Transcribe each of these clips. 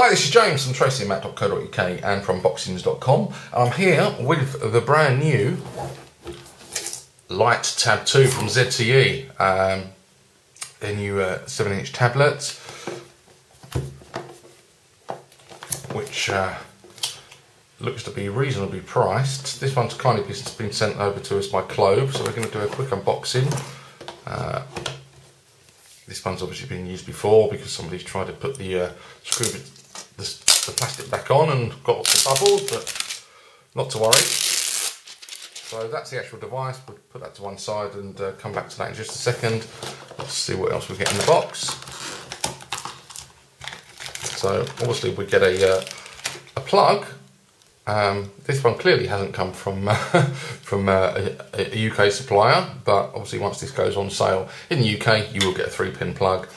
Hi, this is James from tracyandmatt.co.uk and from boxings.com. I'm here with the brand new Light Tab 2 from ZTE. Their new 7-inch tablet, which looks to be reasonably priced. This one's kindly been sent over to us by Clove, so we're going to do a quick unboxing. This one's obviously been used before because somebody's tried to put the the plastic back on and got lots of bubbles, but not to worry. So that's the actual device. We'll put that to one side and come back to that in just a second. Let's see what else we get in the box. So obviously we get a plug. This one clearly hasn't come from from a UK supplier, but obviously once this goes on sale in the UK, you will get a 3-pin plug.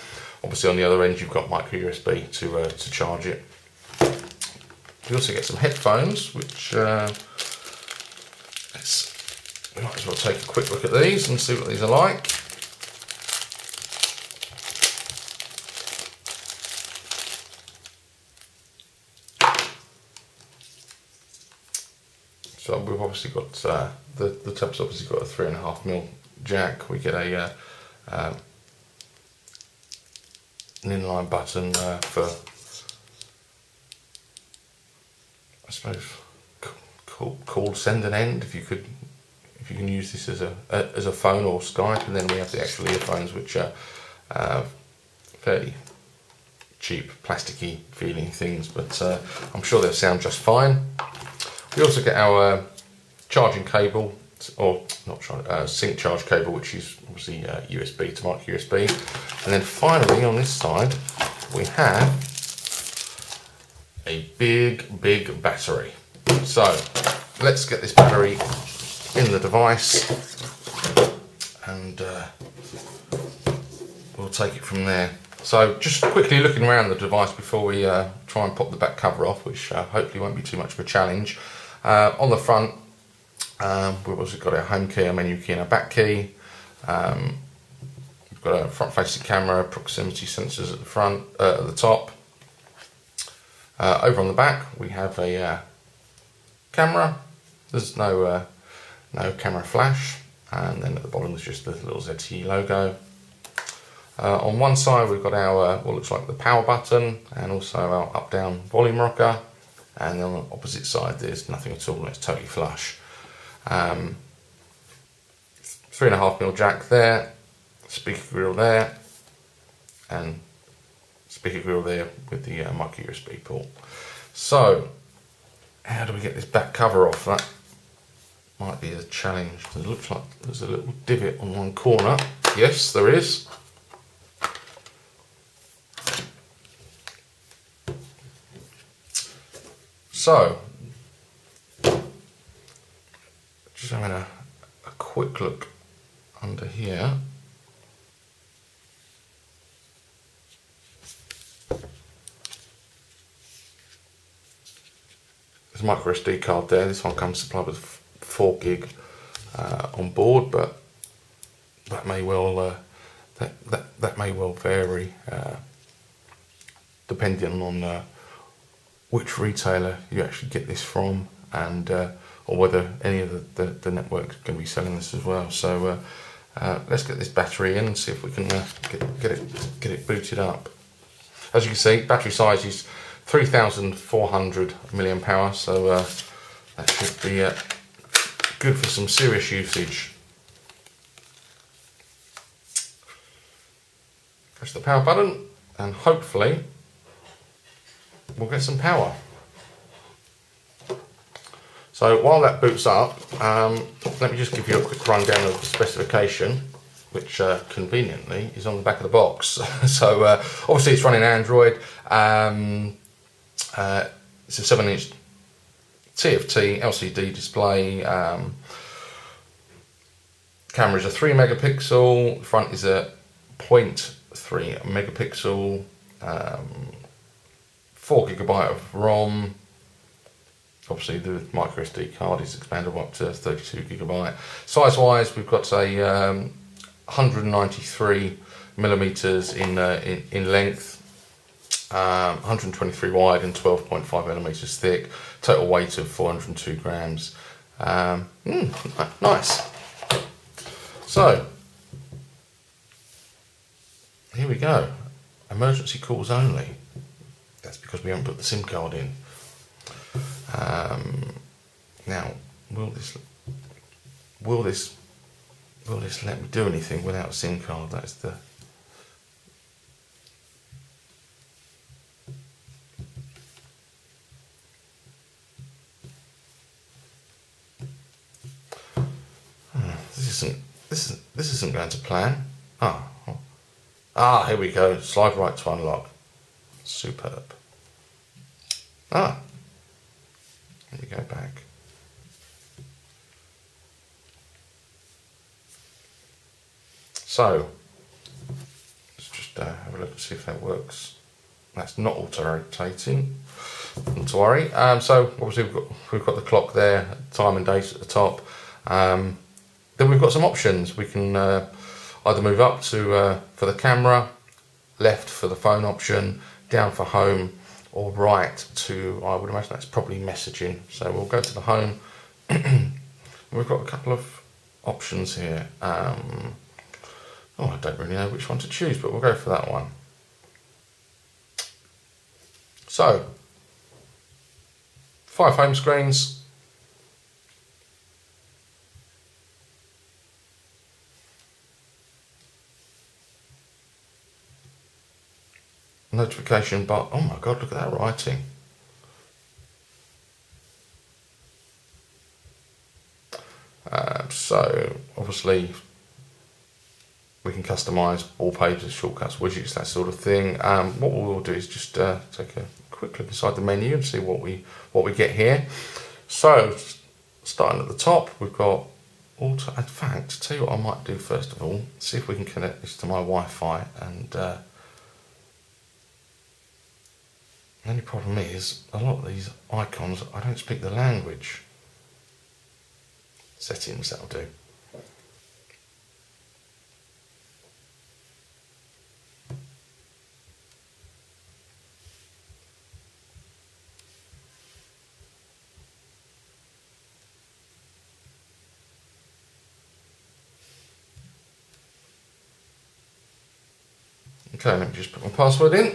Obviously on the other end, you've got micro USB to charge it. You also get some headphones, which we might as well take a quick look at these and see what these are like. So we've obviously got the tab's obviously got a 3.5mm jack. We get a an inline button for, I suppose, call send and end, if you can use this as a phone or Skype. And then we have the actual earphones, which are fairly cheap, plasticky feeling things, but I'm sure they'll sound just fine. We also get our charging cable, or not sync charge cable, which is obviously USB to micro USB. And then finally on this side we have a big battery. So let's get this battery in the device and we'll take it from there. So just quickly looking around the device before we try and pop the back cover off, which hopefully won't be too much of a challenge. On the front, we've also got our home key, our menu key and our back key. We've got a front facing camera, proximity sensors at the front, at the top. Over on the back we have a camera. There's no camera flash, and then at the bottom there's just the little ZTE logo. On one side we've got our what looks like the power button and also our up down volume rocker, and on the opposite side there's nothing at all, it's totally flush. 3.5mm jack there, speaker grill there, and speaker grill there with the micro USB port. So how do we get this back cover off? That might be a challenge. It looks like there's a little divot on one corner. Yes, there is. So just having a quick look under here. There's a micro SD card there. This one comes supplied with 4 gig on board, but that may well that may well vary depending on which retailer you actually get this from, and or whether any of the networks are going to be selling this as well. So let's get this battery in and see if we can get it booted up. As you can see, battery size is 3,400 mAh, so that should be good for some serious usage. Press the power button and hopefully we'll get some power. So while that boots up, let me just give you a quick rundown of the specification, which conveniently is on the back of the box. So obviously it's running Android. It's a 7-inch TFT LCD display. Camera is a 3 megapixel. Front is a 0.3 megapixel. 4 gigabyte of ROM. Obviously the micro SD card is expandable up to 32 gigabyte. Size wise, we've got a 193 millimeters in length, 123 wide and 12.5 millimeters thick. Total weight of 402 grams. Nice. So here we go. Emergency calls only. That's because we haven't put the SIM card in. Now, will this let me do anything without a SIM card? That's the this isn't going to plan. Here we go. Slide right to unlock. Superb. Let me go back. So let's just have a look and see if that works. That's not auto-rotating. Not to worry. So obviously we've got the clock there, time and date at the top. Then we've got some options. We can either move up to for the camera, left for the phone option, down for home, or right to, I would imagine that's probably messaging. So we'll go to the home. We've got a couple of options here. I don't really know which one to choose, but we'll go for that one. So 5 home screens. Notification bar. Oh my god, look at that writing. So obviously we can customize wallpapers, shortcuts, widgets, that sort of thing. What we'll do is just take a quick look inside the menu and see what we get here. So starting at the top, we've got auto. In fact, tell you what I might do first of all. See if we can connect this to my Wi-Fi. And the only problem is a lot of these icons, I don't speak the language. Settings, that'll do. Okay, let me just put my password in.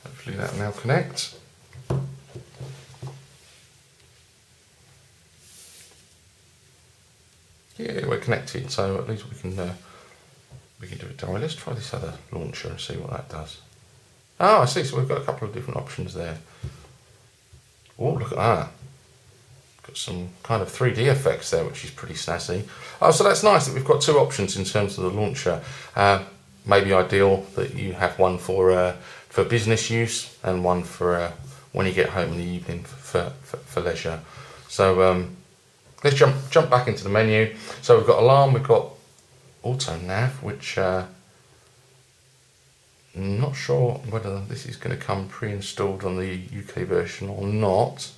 Hopefully that now connects. Yeah, we're connected, so at least we can do it that way. Let's try this other launcher and see what that does. Oh, I see. So we've got a couple of different options there. Oh, look at that. Got some kind of 3D effects there, which is pretty snazzy. Oh, so that's nice that we've got 2 options in terms of the launcher. Maybe ideal that you have one for business use and one for when you get home in the evening for leisure. So let's jump back into the menu. So we've got alarm, we've got auto nav, which not sure whether this is going to come pre-installed on the UK version or not.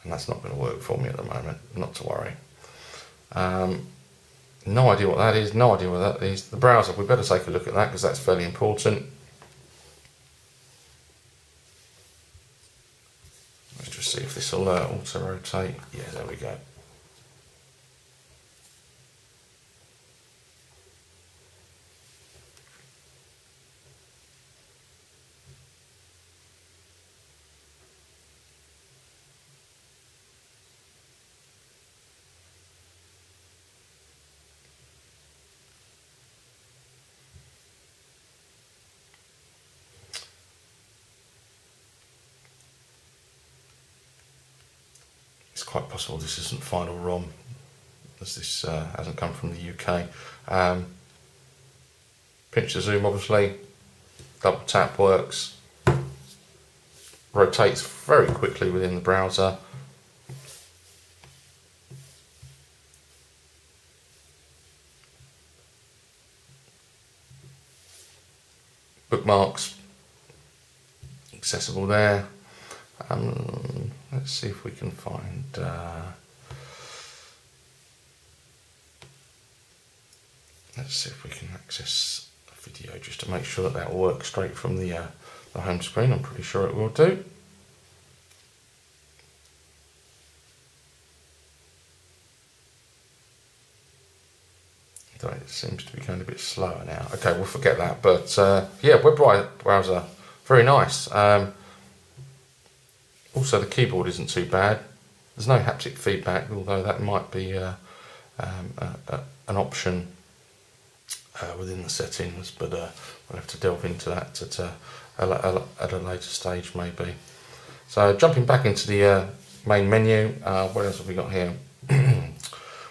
And that's not going to work for me at the moment, not to worry. No idea what that is, no idea what that is. The browser, we better take a look at that because that's fairly important. Let's just see if this will auto-rotate. Yeah, there we go. It's quite possible this isn't final ROM, as this hasn't come from the UK. Pinch to zoom, obviously. Double tap works. Rotates very quickly within the browser. bookmarks accessible there. Let's see if we can find let's see if we can access a video just to make sure that that will work straight from the home screen. I'm pretty sure it will do. Though it seems to be going a bit slower now. Okay, we'll forget that. But yeah, web browser, very nice. Also, the keyboard isn't too bad. There's no haptic feedback, although that might be an option within the settings, but we'll have to delve into that at a later stage maybe. So jumping back into the main menu, what else have we got here?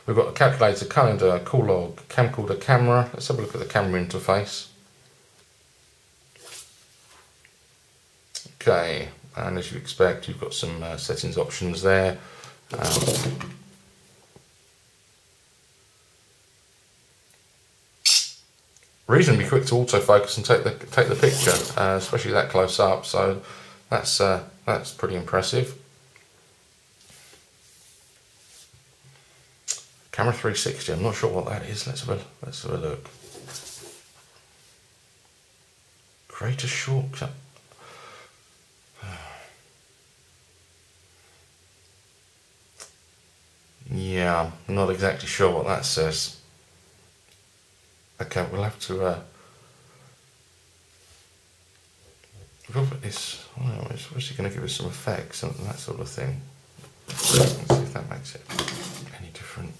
We've got a calculator, calendar, call log, camcorder, camera. Let's have a look at the camera interface. Okay, and as you expect, you've got some settings options there. Reasonably quick to autofocus and take the picture, especially that close up. So that's pretty impressive. Camera 360. I'm not sure what that is. Let's have a look. Create a shortcut. Yeah, I'm not exactly sure what that says. Okay, we'll have to what's he going to give us some effects and that sort of thing. Let's see if that makes it any different.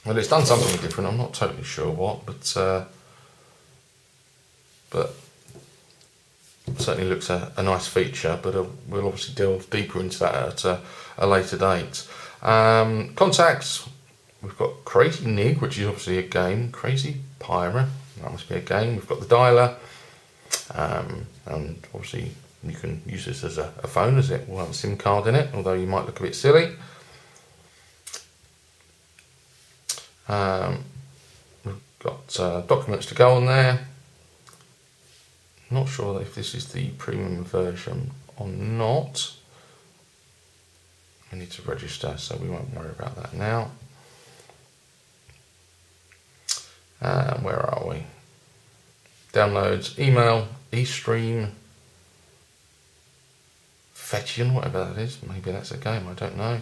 Well, it's done something different. I'm not totally sure what, but certainly looks a nice feature. But we'll obviously delve deeper into that at a later date. Contacts. We've got Crazy Nig, which is obviously a game. Crazy Pyra, that must be a game. We've got the dialer, and obviously you can use this as a phone, as it will have a SIM card in it, although you might look a bit silly. We've got documents to go on there. Not sure if this is the premium version or not. I need to register, so we won't worry about that now. Where are we? Downloads, email, eStream, Fetchian, whatever that is. Maybe that's a game, I don't know.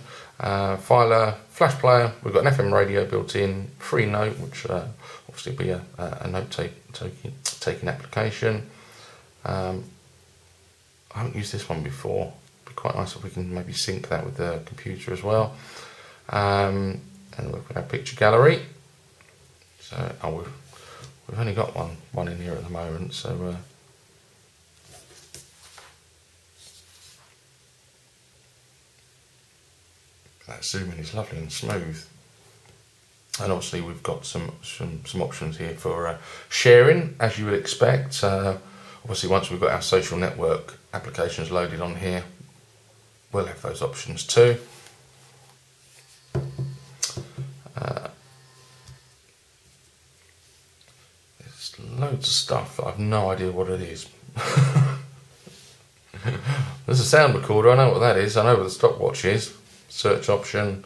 Filer, flash player. We've got an FM radio built in. Free note, which obviously will be a note-taking application. I haven't used this one before. It'd be quite nice if we can maybe sync that with the computer as well. And we've got our picture gallery. So we've only got one in here at the moment. So that zoom in is lovely and smooth. And obviously we've got some options here for sharing, as you would expect. Obviously once we've got our social network applications loaded on here, we'll have those options too. There's loads of stuff that I've no idea what it is. There's a sound recorder, I know what that is, I know what the stopwatch is. Search option,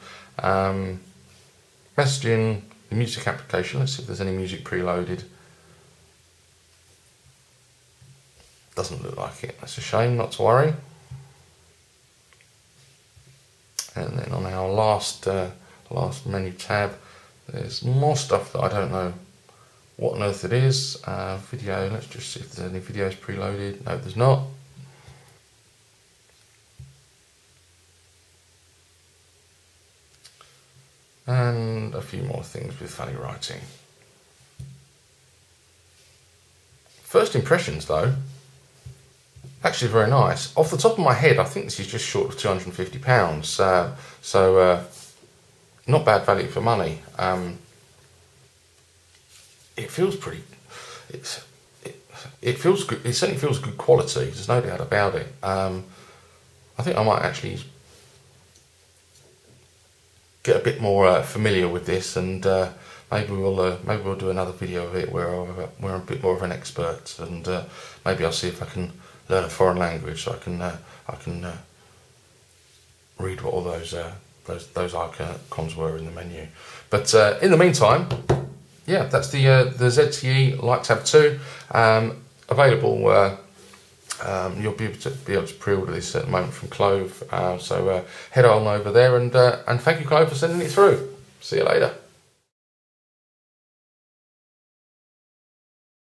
messaging, the music application. Let's see if there's any music preloaded. Doesn't look like it. That's a shame, not to worry. And then on our last menu tab, there's more stuff that I don't know what on earth it is. Video. Let's just see if there's any videos preloaded. No, there's not. And a few more things with funny writing. First impressions though, actually very nice. Off the top of my head, I think this is just short of £250. So not bad value for money. It feels pretty, it feels good, it certainly feels good quality, there's no doubt about it. I think I might actually get a bit more familiar with this, and maybe we'll do another video of it where I'm a bit more of an expert, and maybe I'll see if I can learn a foreign language so I can read what all those icons were in the menu. But in the meantime, yeah, that's the ZTE Light Tab 2 available. You'll be able to pre-order this at the moment from Clove. So head on over there, and thank you, Clove, for sending it through. See you later.